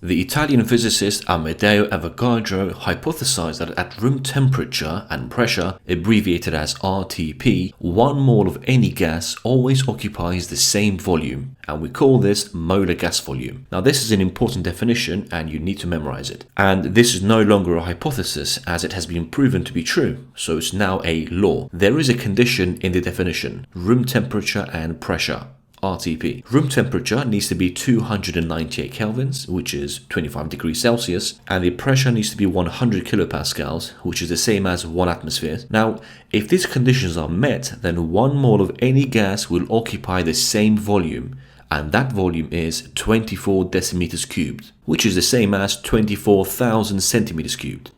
The Italian physicist Amedeo Avogadro hypothesized that at room temperature and pressure, abbreviated as RTP, 1 mole of any gas always occupies the same volume, and we call this molar gas volume. Now this is an important definition and you need to memorize it. And this is no longer a hypothesis as it has been proven to be true, so it's now a law. There is a condition in the definition: room temperature and pressure. RTP. Room temperature needs to be 298 kelvins, which is 25 degrees Celsius, and the pressure needs to be 100 kilopascals, which is the same as 1 atmosphere. Now, if these conditions are met, then 1 mole of any gas will occupy the same volume, and that volume is 24 decimeters cubed, which is the same as 24,000 centimeters cubed.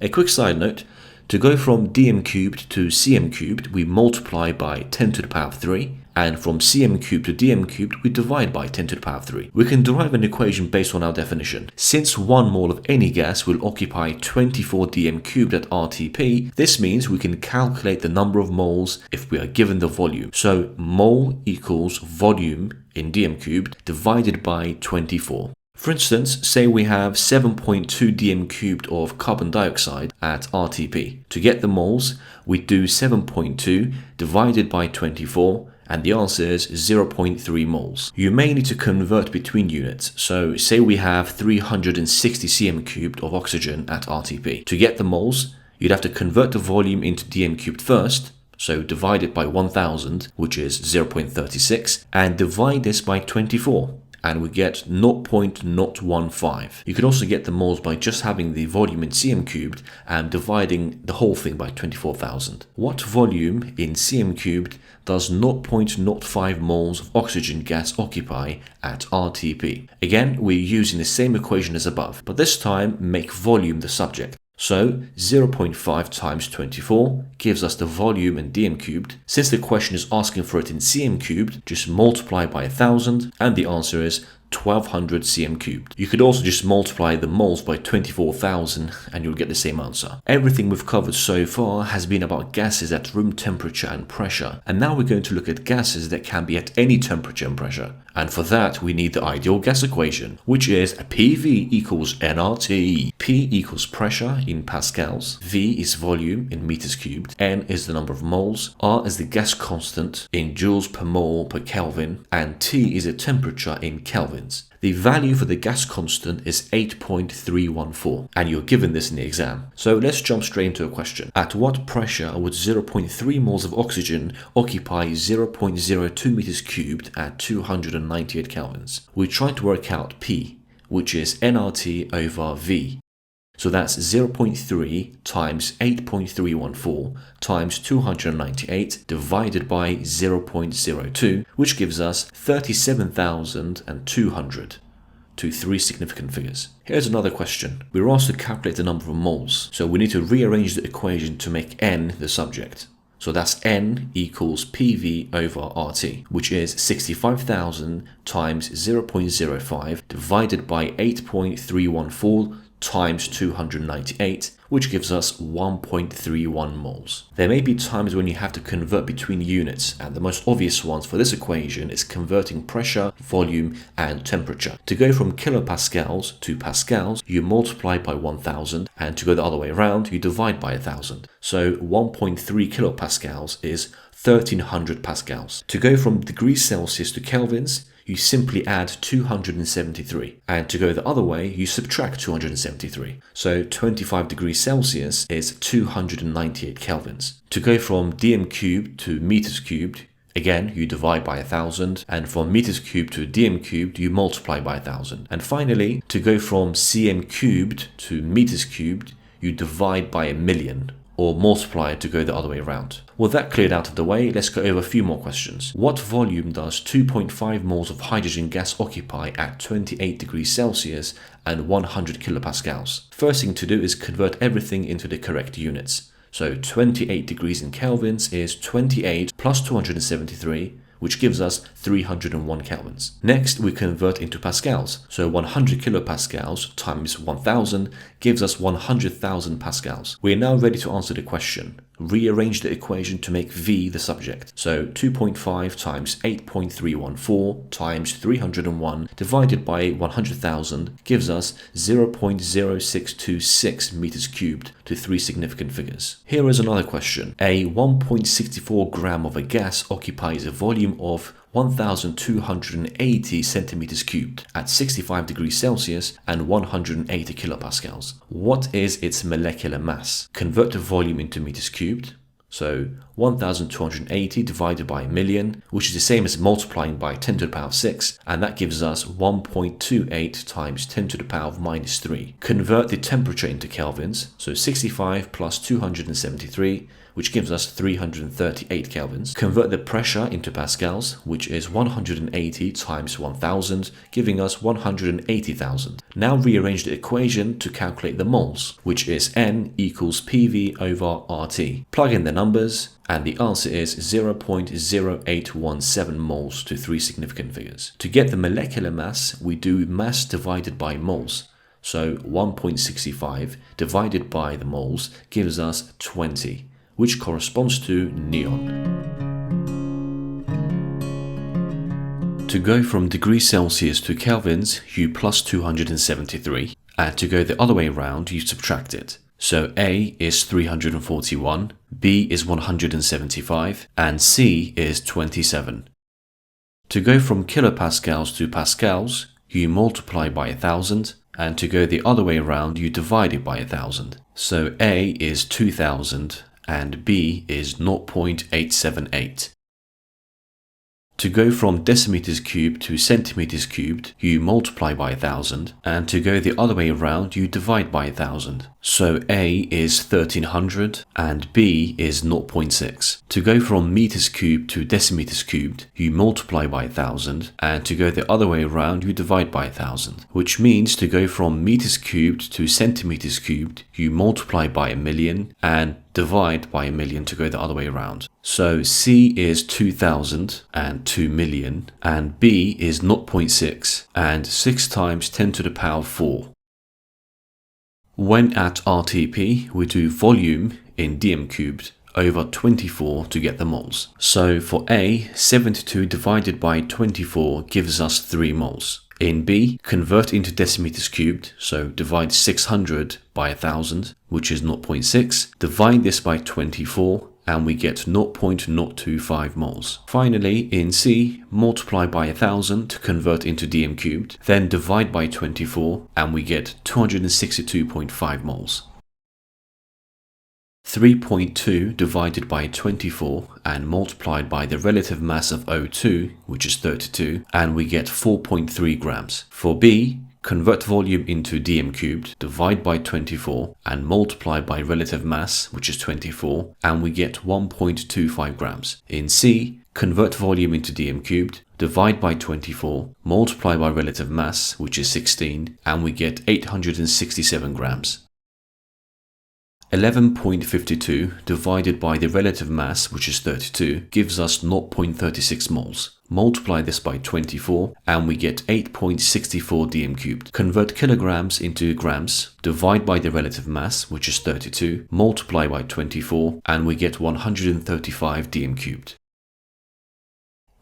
A quick side note: to go from dm cubed to cm cubed, we multiply by 10 to the power of 3, and from cm cubed to dm cubed, we divide by 10 to the power of 3. We can derive an equation based on our definition. Since 1 mole of any gas will occupy 24 dm cubed at RTP, this means we can calculate the number of moles if we are given the volume. So mole equals volume in dm cubed divided by 24. For instance, say we have 7.2 dm cubed of carbon dioxide at RTP. To get the moles, we do 7.2 divided by 24, and the answer is 0.3 moles. You may need to convert between units. So say we have 360 cm cubed of oxygen at RTP. To get the moles, you'd have to convert the volume into dm cubed first, so divide it by 1000, which is 0.36, and divide this by 24. And we get 0.015. You can also get the moles by just having the volume in cm cubed and dividing the whole thing by 24,000. What volume in cm cubed does 0.05 moles of oxygen gas occupy at RTP? Again, we're using the same equation as above, but this time make volume the subject. So 0.5 times 24 gives us the volume in dm cubed. Since the question is asking for it in cm cubed, just multiply by 1000 and the answer is 1200 cm cubed. You could also just multiply the moles by 24,000 and you'll get the same answer. Everything we've covered so far has been about gases at room temperature and pressure, and now we're going to look at gases that can be at any temperature and pressure. And for that we need the ideal gas equation, which is PV equals nRT. P equals pressure in pascals, V is volume in meters cubed, N is the number of moles, R is the gas constant in joules per mole per Kelvin, and T is the temperature in kelvins. The value for the gas constant is 8.314, and you're given this in the exam. So let's jump straight into a question. At what pressure would 0.3 moles of oxygen occupy 0.02 meters cubed at 298 kelvins? We try to work out P, which is nRT over V. So that's 0.3 times 8.314 times 298 divided by 0.02, which gives us 37,200. To 3 significant figures. Here's another question. We're asked to calculate the number of moles, so we need to rearrange the equation to make N the subject. So that's N equals PV over RT, which is 65,000 times 0.05 divided by 8.314 times 298, which gives us 1.31 moles. There may be times when you have to convert between units, and the most obvious ones for this equation is converting pressure, volume, and temperature. To go from kilopascals to pascals, you multiply by 1000, and to go the other way around, you divide by 1000. So 1.3 kilopascals is 1300 pascals. To go from degrees Celsius to kelvins, you simply add 273. And to go the other way, you subtract 273. So 25 degrees Celsius is 298 kelvins. To go from dm cubed to meters cubed, again, you divide by 1000. And from meters cubed to dm cubed, you multiply by 1000. And finally, to go from cm cubed to meters cubed, you divide by 1,000,000. Or multiply it to go the other way around. With that cleared out of the way, let's go over a few more questions. What volume does 2.5 moles of hydrogen gas occupy at 28 degrees Celsius and 100 kilopascals? First thing to do is convert everything into the correct units. So 28 degrees in kelvins is 28 plus 273, which gives us 301 kelvins. Next, we convert into pascals. So 100 kilopascals times 1000 gives us 100,000 pascals. We are now ready to answer the question. rearrange the equation to make V the subject. So 2.5 times 8.314 times 301 divided by 100,000 gives us 0.0626 meters cubed to 3 significant figures. Here is another question. A 1.64 gram of a gas occupies a volume of 1,280 centimeters cubed at 65 degrees Celsius and 180 kilopascals. What is its molecular mass? Convert the volume into meters cubed. So 1,280 divided by a million, which is the same as multiplying by 10 to the power of 6, and that gives us 1.28 times 10 to the power of minus 3. Convert the temperature into kelvins, so 65 plus 273, which gives us 338 kelvins. Convert the pressure into pascals, which is 180 times 1000, giving us 180,000. Now rearrange the equation to calculate the moles, which is N equals PV over RT. Plug in the numbers, and the answer is 0.0817 moles to 3 significant figures. To get the molecular mass, we do mass divided by moles. So 1.65 divided by the moles gives us 20. Which corresponds to neon. To go from degrees Celsius to kelvins, you plus 273, and to go the other way around, you subtract it. So A is 341, B is 175, and C is 27. To go from kilopascals to pascals, you multiply by 1,000, and to go the other way around, you divide it by 1,000. So A is 2,000, and B is 0.878. To go from decimeters cubed to centimeters cubed, you multiply by 1,000, and to go the other way around, you divide by 1,000. So A is 1,300 and B is 0.6. To go from meters cubed to decimeters cubed, you multiply by 1,000, and to go the other way around, you divide by 1,000. Which means to go from meters cubed to centimeters cubed, you multiply by a million and divide by a million to go the other way around. So C is 2,000 and 2 million, and B is 0.6 and 6 times 10 to the power 4. When at RTP, we do volume in dm cubed over 24 to get the moles. So for A, 72 divided by 24 gives us 3 moles. In B, convert into decimeters cubed, so divide 600 by 1,000, which is 0.6. Divide this by 24, and we get 0.025 moles. Finally, in C, multiply by 1,000 to convert into dm cubed, then divide by 24, and we get 262.5 moles. 3.2 divided by 24 and multiplied by the relative mass of O2, which is 32, and we get 4.3 grams. For B, convert volume into dm cubed, divide by 24 and multiply by relative mass, which is 24, and we get 1.25 grams. In C, convert volume into dm cubed, divide by 24, multiply by relative mass, which is 16, and we get 867 grams. 11.52 divided by the relative mass, which is 32, gives us 0.36 moles. Multiply this by 24 and we get 8.64 dm cubed. Convert kilograms into grams, divide by the relative mass, which is 32, multiply by 24 and we get 135 dm cubed.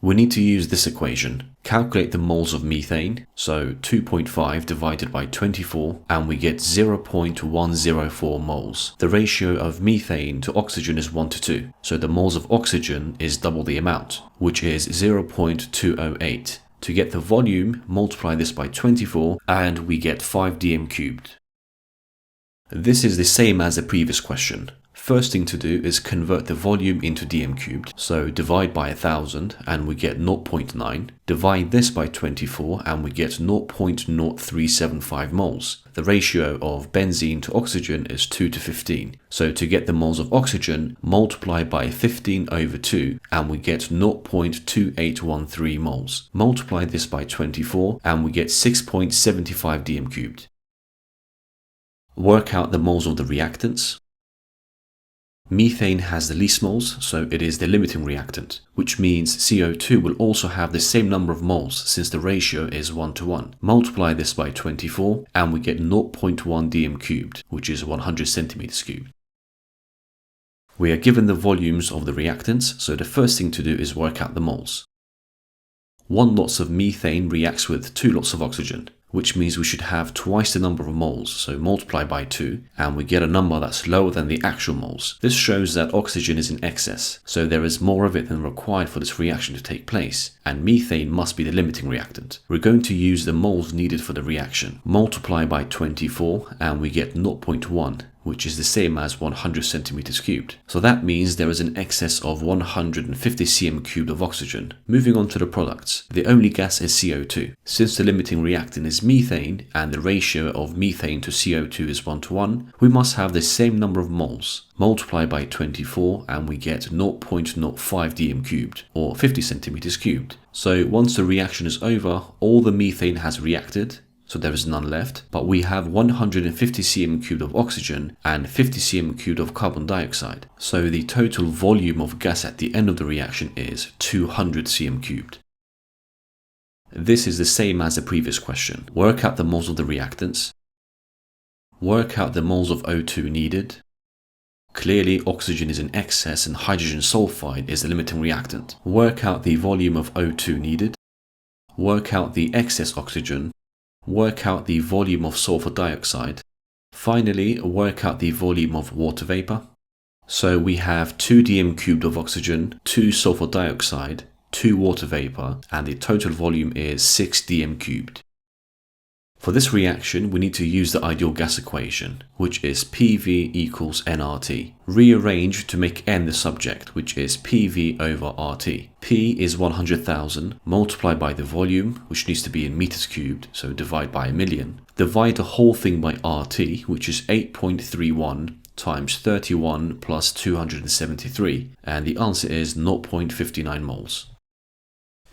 We need to use this equation. Calculate the moles of methane, so 2.5 divided by 24, and we get 0.104 moles. The ratio of methane to oxygen is 1 to 2, so the moles of oxygen is double the amount, which is 0.208. To get the volume, multiply this by 24, and we get 5 dm cubed. This is the same as the previous question. First thing to do is convert the volume into dm cubed, so divide by 1,000 and we get 0.9, divide this by 24 and we get 0.0375 moles. The ratio of benzene to oxygen is 2 to 15, so to get the moles of oxygen, multiply by 15 over 2 and we get 0.2813 moles. Multiply this by 24 and we get 6.75 dm cubed. Work out the moles of the reactants. Methane has the least moles, so it is the limiting reactant, which means CO2 will also have the same number of moles since the ratio is 1 to 1. Multiply this by 24 and we get 0.1 dm cubed, which is 100 centimeters cubed. We are given the volumes of the reactants, so the first thing to do is work out the moles. 1 lots of methane reacts with 2 lots of oxygen, which means we should have twice the number of moles, so multiply by 2, and we get a number that's lower than the actual moles. This shows that oxygen is in excess, so there is more of it than required for this reaction to take place, and methane must be the limiting reactant. We're going to use the moles needed for the reaction. Multiply by 24, and we get 0.1. which is the same as 100 centimeters cubed. So that means there is an excess of 150 cm cubed of oxygen. Moving on to the products, the only gas is CO2. Since the limiting reactant is methane and the ratio of methane to CO2 is 1:1, we must have the same number of moles. Multiply by 24 and we get 0.05 dm cubed, or 50 centimeters cubed. So once the reaction is over, all the methane has reacted, so there is none left, but we have 150 cm cubed of oxygen and 50 cm cubed of carbon dioxide. So the total volume of gas at the end of the reaction is 200 cm cubed. This is the same as the previous question. Work out the moles of the reactants. Work out the moles of O2 needed. Clearly, oxygen is in excess and hydrogen sulfide is the limiting reactant. Work out the volume of O2 needed. Work out the excess oxygen. Work out the volume of sulfur dioxide. Finally, work out the volume of water vapor. So we have 2 dm cubed of oxygen, 2 sulfur dioxide, 2 water vapor, and the total volume is 6 dm cubed. For this reaction, we need to use the ideal gas equation, which is PV equals nRT. Rearrange to make n the subject, which is PV over RT. P is 100,000, multiplied by the volume, which needs to be in meters cubed, so divide by a million. Divide the whole thing by RT, which is 8.31 times 31 plus 273, and the answer is 0.59 moles.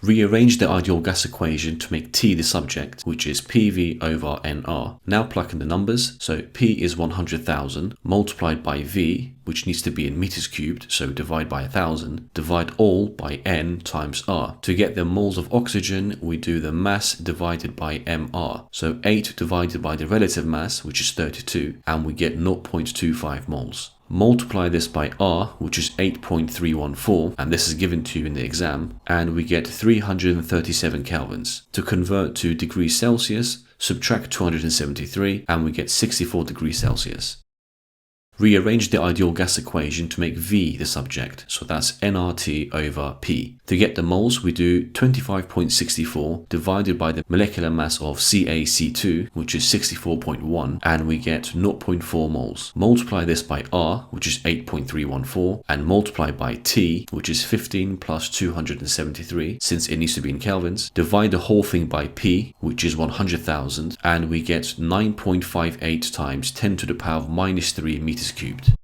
Rearrange the ideal gas equation to make T the subject, which is PV over nR. Now plug in the numbers, so P is 100,000, multiplied by V, which needs to be in meters cubed, so divide by 1,000, divide all by N times R. To get the moles of oxygen, we do the mass divided by mR. So 8 divided by the relative mass, which is 32, and we get 0.25 moles. Multiply this by R, which is 8.314, and this is given to you in the exam, and we get 337 kelvins. To convert to degrees Celsius, subtract 273, and we get 64 degrees Celsius. Rearrange the ideal gas equation to make V the subject, so that's nRT over P. To get the moles, we do 25.64 divided by the molecular mass of CaC2, which is 64.1, and we get 0.4 moles. Multiply this by R, which is 8.314, and multiply by T, which is 15 plus 273, since it needs to be in kelvins. Divide the whole thing by P, which is 100,000, and we get 9.58 times 10 to the power of minus 3 meters cubed.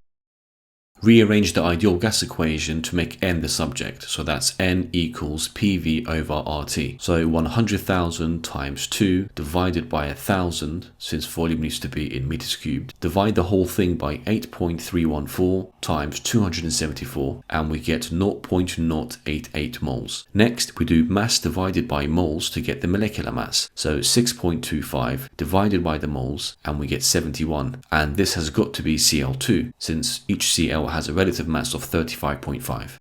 Rearrange the ideal gas equation to make n the subject, so that's n equals PV over RT. So 100,000 times 2 divided by 1,000, since volume needs to be in meters cubed. Divide the whole thing by 8.314 times 274, and we get 0.088 moles. Next, we do mass divided by moles to get the molecular mass. So 6.25 divided by the moles, and we get 71. And this has got to be Cl2, since each Cl has a relative mass of 35.5.